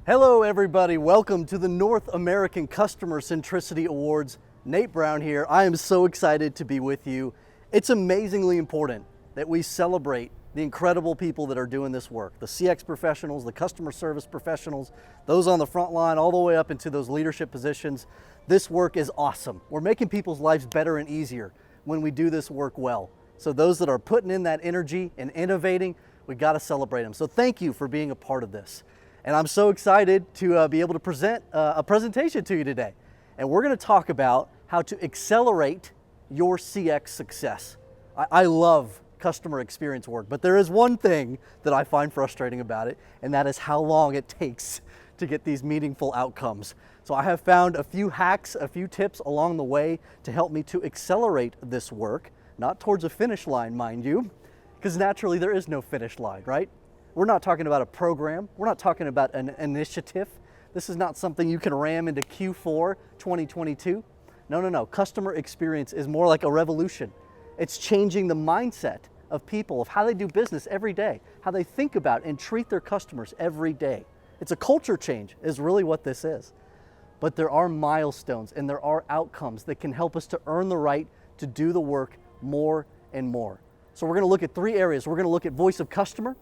Hello everybody, welcome to the North American Customer Centricity Awards. Nate Brown here. I am so excited to be with you. It's amazingly important that we celebrate the incredible people that are doing this work. The CX professionals, the customer service professionals, those on the front line, all the way up into those leadership positions. This work is awesome. We're making people's lives better and easier when we do this work well. So those that are putting in that energy and innovating, we got to celebrate them. So thank you for being a part of this. And I'm so excited to be able to present a presentation to you today. And we're going to talk about how to accelerate your CX success. I love customer experience work, but there is one thing that I find frustrating about it, and that is how long it takes to get these meaningful outcomes. So I have found a few hacks, a few tips along the way to help me to accelerate this work, not towards a finish line, mind you, because naturally there is no finish line, right? We're not talking about a program. We're not talking about an initiative. This is not something you can ram into Q4 2022. No. Customer experience is more like a revolution. It's changing the mindset of people, of how they do business every day, how they think about and treat their customers every day. It's a culture change is really what this is. But there are milestones and there are outcomes that can help us to earn the right to do the work more and more. So we're going to look at three areas. We're going to look at voice of customer.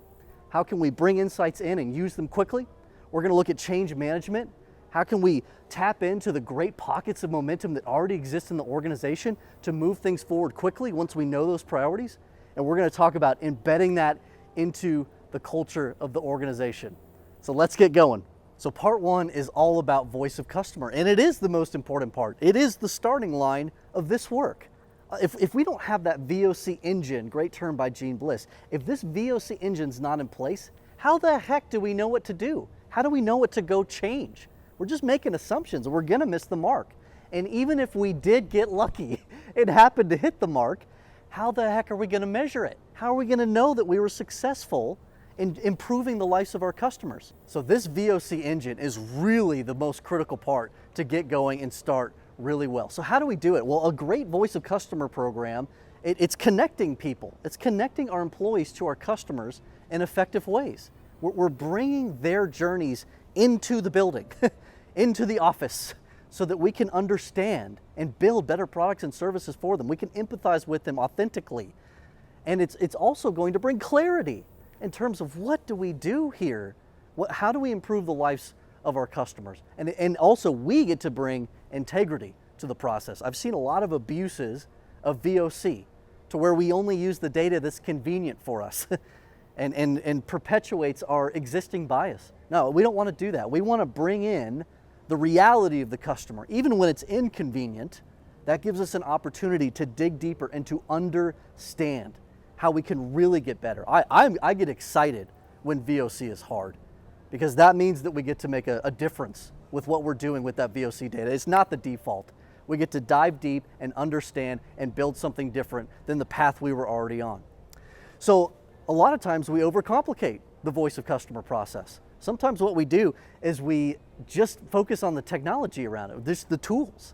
How can we bring insights in and use them quickly? We're going to look at change management. How can we tap into the great pockets of momentum that already exist in the organization to move things forward quickly once we know those priorities? And we're going to talk about embedding that into the culture of the organization. So let's get going. So part one is all about voice of customer, and it is the most important part. It is the starting line of this work. If we don't have that VOC engine, great term by Gene Bliss, if this VOC engine's not in place, how the heck do we know what to do? How do we know what to go change? We're just making assumptions and we're gonna miss the mark. And even if we did get lucky, it happened to hit the mark, how the heck are we gonna measure it? How are we gonna know that we were successful in improving the lives of our customers? So this VOC engine is really the most critical part to get going and start really well. So how do we do it? Well, a great voice of customer program, it's connecting people. It's connecting our employees to our customers in effective ways. We're bringing their journeys into the building, into the office, so that we can understand and build better products and services for them. We can empathize with them authentically. And it's also going to bring clarity in terms of what do we do here? How do we improve the lives of our customers? And also we get to bring integrity to the process. I've seen a lot of abuses of VOC to where we only use the data that's convenient for us and perpetuates our existing bias. No, we don't want to do that. We want to bring in the reality of the customer. Even when it's inconvenient, that gives us an opportunity to dig deeper and to understand how we can really get better. I get excited when VOC is hard, because that means that we get to make a difference with what we're doing with that VOC data. It's not the default. We get to dive deep and understand and build something different than the path we were already on. So a lot of times we overcomplicate the voice of customer process. Sometimes what we do is we just focus on the technology around it, just the tools,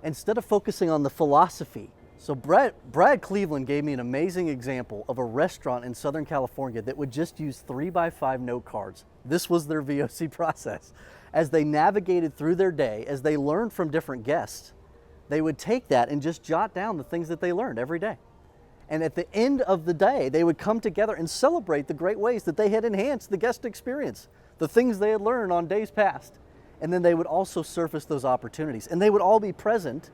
instead of focusing on the philosophy. So Brad Cleveland gave me an amazing example of a restaurant in Southern California that would just use 3x5 note cards. This was their VOC process. As they navigated through their day, as they learned from different guests, they would take that and just jot down the things that they learned every day. And at the end of the day, they would come together and celebrate the great ways that they had enhanced the guest experience, the things they had learned on days past. And then they would also surface those opportunities. And they would all be present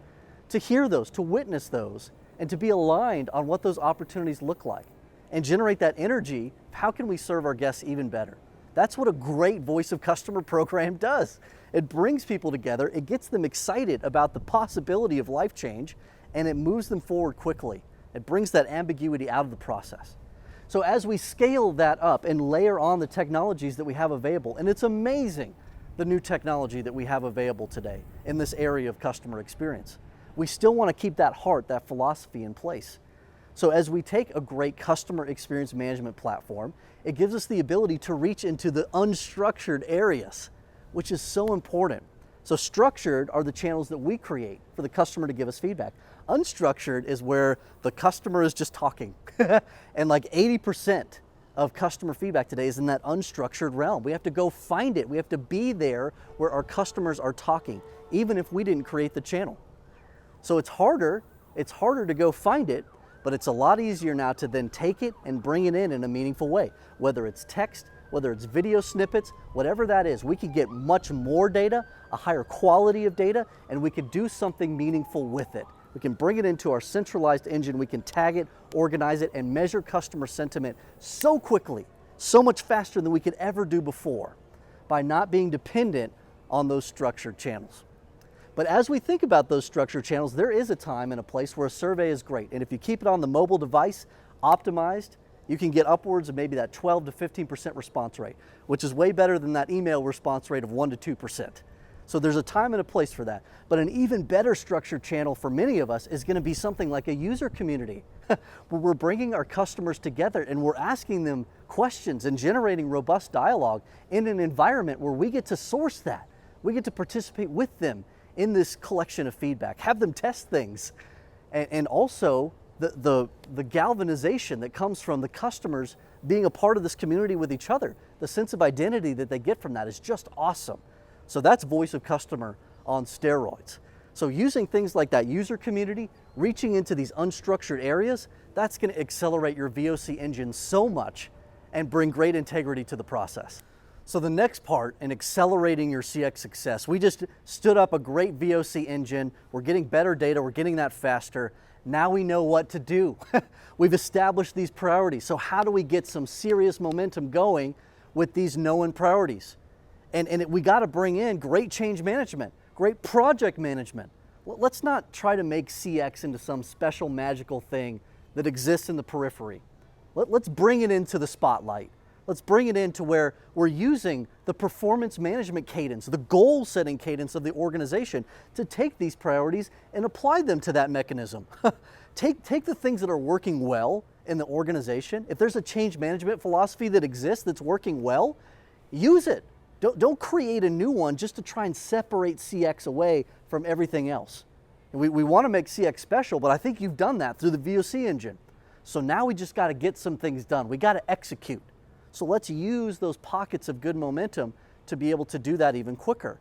to hear those, to witness those, and to be aligned on what those opportunities look like and generate that energy. How can we serve our guests even better? That's what a great voice of customer program does. It brings people together, it gets them excited about the possibility of life change, and it moves them forward quickly. It brings that ambiguity out of the process. So as we scale that up and layer on the technologies that we have available, and it's amazing the new technology that we have available today in this area of customer experience, we still want to keep that heart, that philosophy in place. So as we take a great customer experience management platform, it gives us the ability to reach into the unstructured areas, which is so important. So structured are the channels that we create for the customer to give us feedback. Unstructured is where the customer is just talking. And like 80% of customer feedback today is in that unstructured realm. We have to go find it. We have to be there where our customers are talking, even if we didn't create the channel. So it's harder to go find it, but it's a lot easier now to then take it and bring it in a meaningful way. Whether it's text, whether it's video snippets, whatever that is, we could get much more data, a higher quality of data, and we could do something meaningful with it. We can bring it into our centralized engine, we can tag it, organize it, and measure customer sentiment so quickly, so much faster than we could ever do before, by not being dependent on those structured channels. But as we think about those structured channels, there is a time and a place where a survey is great. And if you keep it on the mobile device, optimized, you can get upwards of maybe that 12 to 15% response rate, which is way better than that email response rate of 1 to 2%. So there's a time and a place for that. But an even better structured channel for many of us is going to be something like a user community, where we're bringing our customers together and we're asking them questions and generating robust dialogue in an environment where we get to source that. We get to participate with them in this collection of feedback, have them test things, and also the galvanization that comes from the customers being a part of this community with each other. The sense of identity that they get from that is just awesome. So that's voice of customer on steroids. So using things like that user community, reaching into these unstructured areas, that's going to accelerate your VOC engine so much and bring great integrity to the process. So the next part in accelerating your CX success, we just stood up a great VOC engine. We're getting better data. We're getting that faster. Now we know what to do. We've established these priorities. So how do we get some serious momentum going with these known priorities? We got to bring in great change management, great project management. Let's not try to make CX into some special magical thing that exists in the periphery. Let's bring it into the spotlight. Let's bring it into where we're using the performance management cadence, the goal setting cadence of the organization to take these priorities and apply them to that mechanism. Take the things that are working well in the organization. If there's a change management philosophy that exists that's working well, use it. Don't create a new one just to try and separate CX away from everything else. We want to make CX special, but I think you've done that through the VOC engine. So now we just got to get some things done. We got to execute. So let's use those pockets of good momentum to be able to do that even quicker.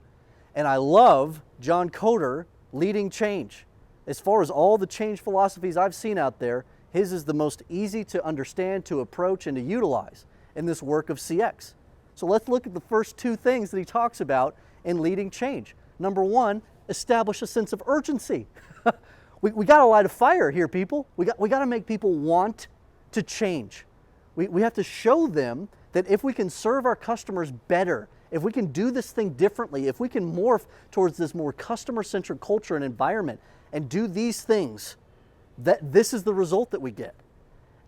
And I love John Coder leading change. As far as all the change philosophies I've seen out there, his is the most easy to understand, to approach, and to utilize in this work of CX. So let's look at the first two things that he talks about in leading change. Number one, establish a sense of urgency. we got to light a fire here, people. We got to make people want to change. We have to show them that if we can serve our customers better, if we can do this thing differently, if we can morph towards this more customer-centric culture and environment and do these things, that this is the result that we get.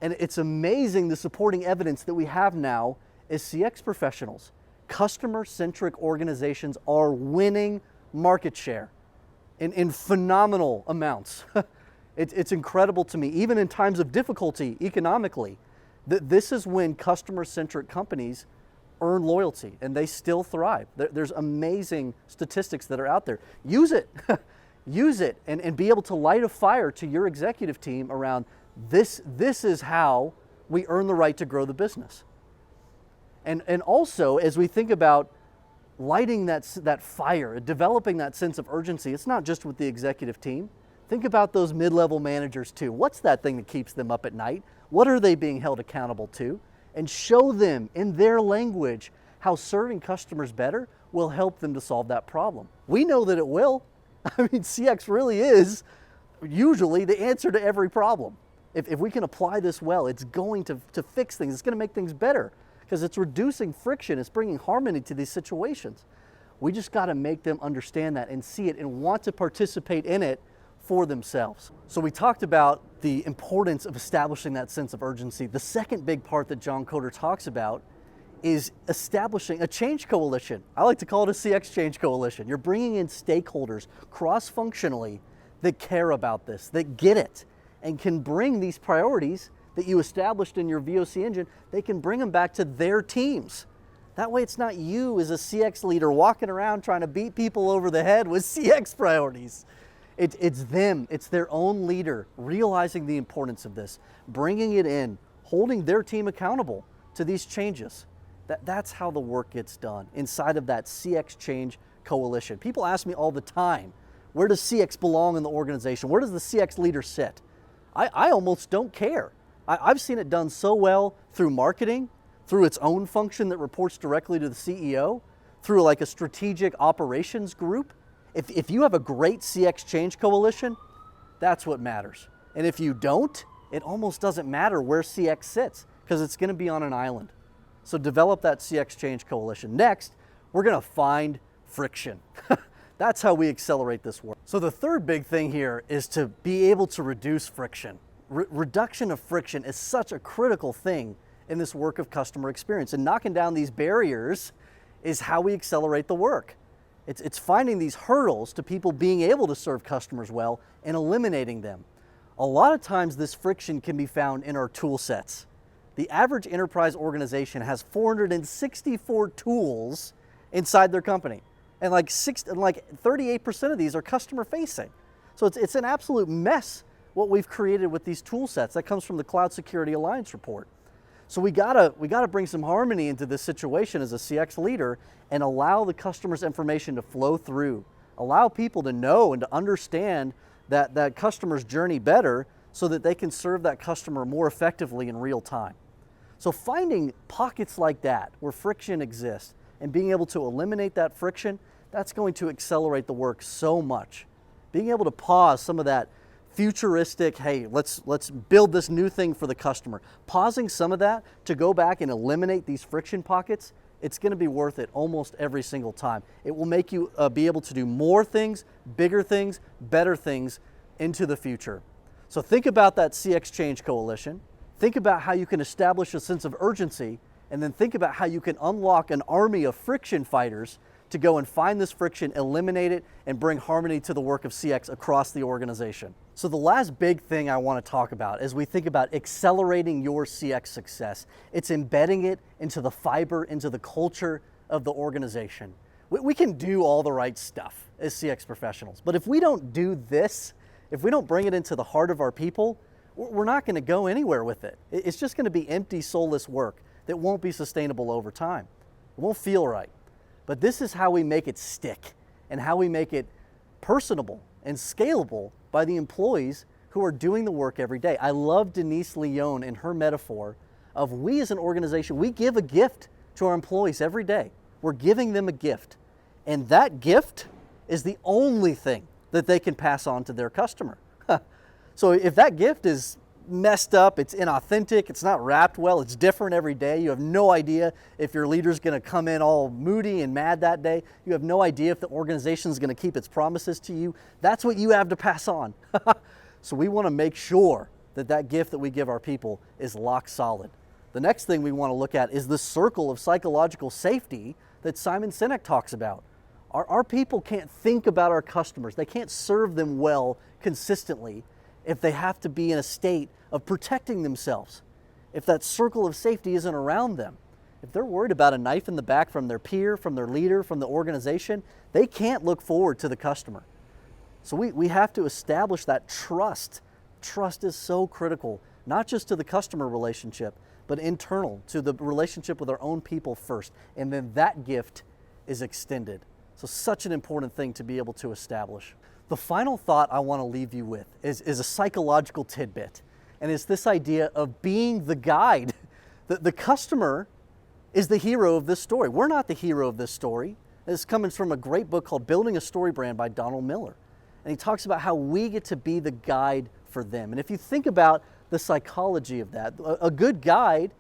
And it's amazing the supporting evidence that we have now as CX professionals. Customer-centric organizations are winning market share in phenomenal amounts. It's incredible to me, even in times of difficulty economically. This is when customer-centric companies earn loyalty and they still thrive. There's amazing statistics that are out there. Use it. Use it and be able to light a fire to your executive team around this is how we earn the right to grow the business. And also, as we think about lighting that fire, developing that sense of urgency, it's not just with the executive team. Think about those mid-level managers too. What's that thing that keeps them up at night? What are they being held accountable to? And show them in their language how serving customers better will help them to solve that problem. We know that it will. I mean, CX really is usually the answer to every problem. If we can apply this well, it's going to fix things. It's going to make things better because it's reducing friction. It's bringing harmony to these situations. We just got to make them understand that and see it and want to participate in it for themselves. So we talked about the importance of establishing that sense of urgency. The second big part that John Coder talks about is establishing a change coalition. I like to call it a CX change coalition. You're bringing in stakeholders cross-functionally that care about this, that get it, and can bring these priorities that you established in your VOC engine, they can bring them back to their teams. That way it's not you as a CX leader walking around trying to beat people over the head with CX priorities. It's them, it's their own leader realizing the importance of this, bringing it in, holding their team accountable to these changes. That's how the work gets done inside of that CX Change Coalition. People ask me all the time, where does CX belong in the organization? Where does the CX leader sit? I almost don't care. I've seen it done so well through marketing, through its own function that reports directly to the CEO, through like a strategic operations group. If you have a great CX Change Coalition, that's what matters. And if you don't, it almost doesn't matter where CX sits because it's going to be on an island. So develop that CX Change Coalition. Next, we're going to find friction. That's how we accelerate this work. So the third big thing here is to be able to reduce friction. Reduction of friction is such a critical thing in this work of customer experience, and knocking down these barriers is how we accelerate the work. It's finding these hurdles to people being able to serve customers well and eliminating them. A lot of times this friction can be found in our tool sets. The average enterprise organization has 464 tools inside their company, and like 38% of these are customer facing. So it's an absolute mess what we've created with these tool sets. That comes from the Cloud Security Alliance report. So we gotta bring some harmony into this situation as a CX leader and allow the customer's information to flow through. Allow people to know and to understand that customer's journey better so that they can serve that customer more effectively in real time. So finding pockets like that where friction exists and being able to eliminate that friction, that's going to accelerate the work so much. Being able to pause some of that futuristic, hey, let's build this new thing for the customer. Pausing some of that to go back and eliminate these friction pockets, it's going to be worth it almost every single time. It will make you be able to do more things, bigger things, better things into the future. So think about that CX Change Coalition. Think about how you can establish a sense of urgency, and then think about how you can unlock an army of friction fighters to go and find this friction, eliminate it, and bring harmony to the work of CX across the organization. So the last big thing I want to talk about as we think about accelerating your CX success, it's embedding it into the fiber, into the culture of the organization. We can do all the right stuff as CX professionals, but if we don't do this, if we don't bring it into the heart of our people, we're not going to go anywhere with it. It's just going to be empty, soulless work that won't be sustainable over time. It won't feel right. But this is how we make it stick and how we make it personable and scalable by the employees who are doing the work every day. I love Denise Leon in her metaphor of we as an organization, we give a gift to our employees every day. We're giving them a gift. And that gift is the only thing that they can pass on to their customer. So if that gift is messed up, it's inauthentic, it's not wrapped well, it's different every day, you have no idea if your leader's going to come in all moody and mad that day, you have no idea if the organization's going to keep its promises to you, that's what you have to pass on. So we want to make sure that that gift that we give our people is lock solid. The next thing we want to look at is the circle of psychological safety that Simon Sinek talks about. Our people can't think about our customers, they can't serve them well consistently if they have to be in a state of protecting themselves, if that circle of safety isn't around them. If they're worried about a knife in the back from their peer, from their leader, from the organization, they can't look forward to the customer. So we have to establish that trust. Trust is so critical, not just to the customer relationship, but internal to the relationship with our own people first. And then that gift is extended. So such an important thing to be able to establish. The final thought I want to leave you with is a psychological tidbit, and it's this idea of being the guide. The customer is the hero of this story. We're not the hero of this story. This comes from a great book called Building a Story Brand by Donald Miller, and he talks about how we get to be the guide for them. And if you think about the psychology of that, a good guide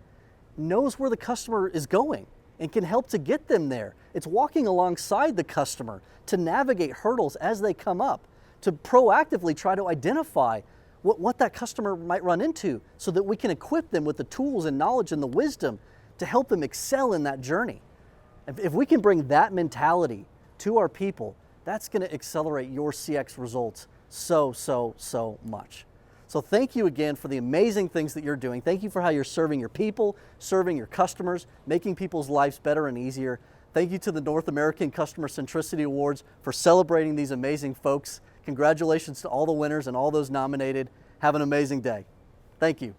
knows where the customer is going and can help to get them there. It's walking alongside the customer to navigate hurdles as they come up, to proactively try to identify what that customer might run into so that we can equip them with the tools and knowledge and the wisdom to help them excel in that journey. If we can bring that mentality to our people, that's going to accelerate your CX results so much. So thank you again for the amazing things that you're doing. Thank you for how you're serving your people, serving your customers, making people's lives better and easier. Thank you to the North American Customer Centricity Awards for celebrating these amazing folks. Congratulations to all the winners and all those nominated. Have an amazing day. Thank you.